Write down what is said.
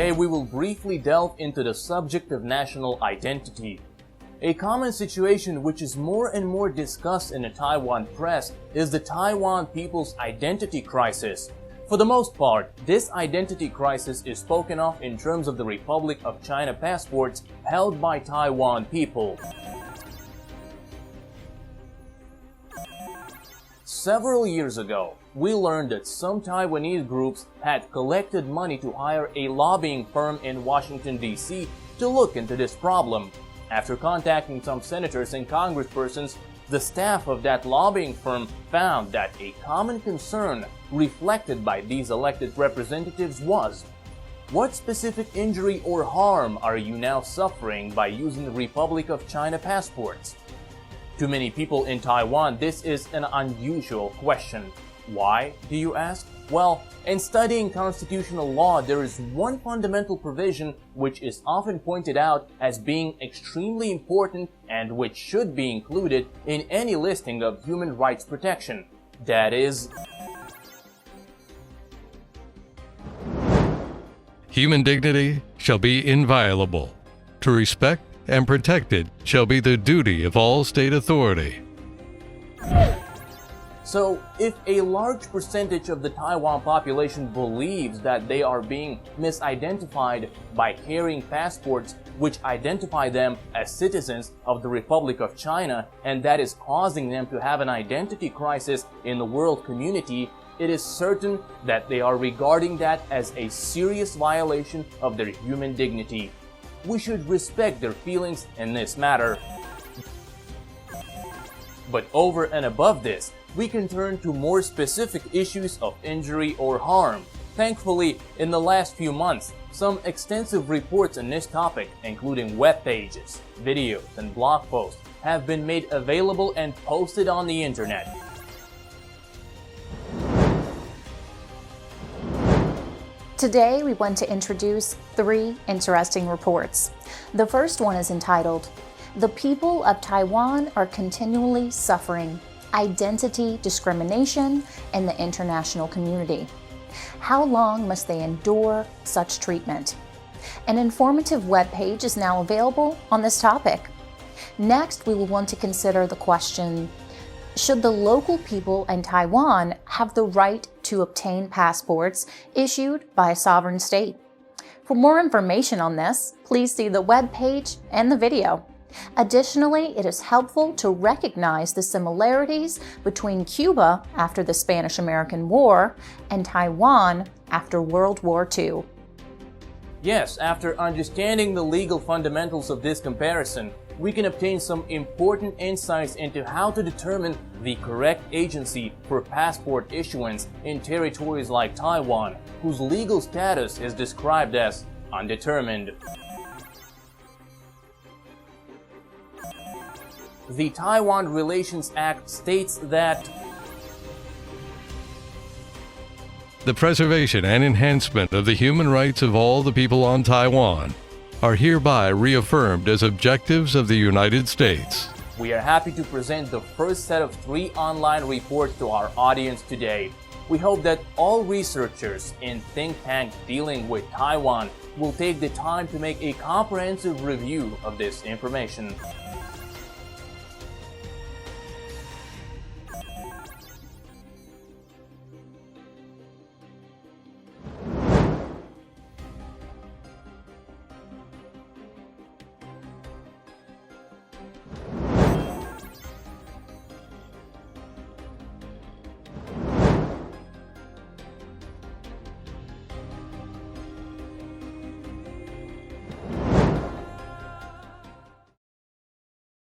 Today we will briefly delve into the subject of national identity. A common situation which is more and more discussed in the Taiwan press is the Taiwan people's identity crisis. For the most part, this identity crisis is spoken of in terms of the Republic of China passports held by Taiwan people. Several years ago, we learned that some Taiwanese groups had collected money to hire a lobbying firm in Washington, D.C. to look into this problem. After contacting some senators and congresspersons, the staff of that lobbying firm found that a common concern reflected by these elected representatives was, what specific injury or harm are you now suffering by using the Republic of China passports? To many people in Taiwan, this is an unusual question. Why, do you ask? Well, in studying constitutional law, there is one fundamental provision which is often pointed out as being extremely important and which should be included in any listing of human rights protection. That is, human dignity shall be inviolable. To respect and protect it shall be the duty of all state authority. So, if a large percentage of the Taiwan population believes that they are being misidentified by carrying passports which identify them as citizens of the Republic of China, and that is causing them to have an identity crisis in the world community, it is certain that they are regarding that as a serious violation of their human dignity. We should respect their feelings in this matter. But over and above this, we can turn to more specific issues of injury or harm. Thankfully, in the last few months, some extensive reports on this topic, including web pages, videos, and blog posts, have been made available and posted on the internet. Today, we want to introduce 3 interesting reports. The first one is entitled, "The People of Taiwan Are Continually Suffering Identity Discrimination in the International Community. How long must they endure such treatment?" An informative web page is now available on this topic. Next, we will want to consider the question, should the local people in Taiwan have the right to obtain passports issued by a sovereign state? For more information on this, please see the web page and the video. Additionally, it is helpful to recognize the similarities between Cuba after the Spanish-American War and Taiwan after World War II. Yes, after understanding the legal fundamentals of this comparison, we can obtain some important insights into how to determine the correct agency for passport issuance in territories like Taiwan, whose legal status is described as undetermined. The Taiwan Relations Act states that the preservation and enhancement of the human rights of all the people on Taiwan are hereby reaffirmed as objectives of the United States. We are happy to present the first set of 3 online reports to our audience today. We hope that all researchers in think tanks dealing with Taiwan will take the time to make a comprehensive review of this information.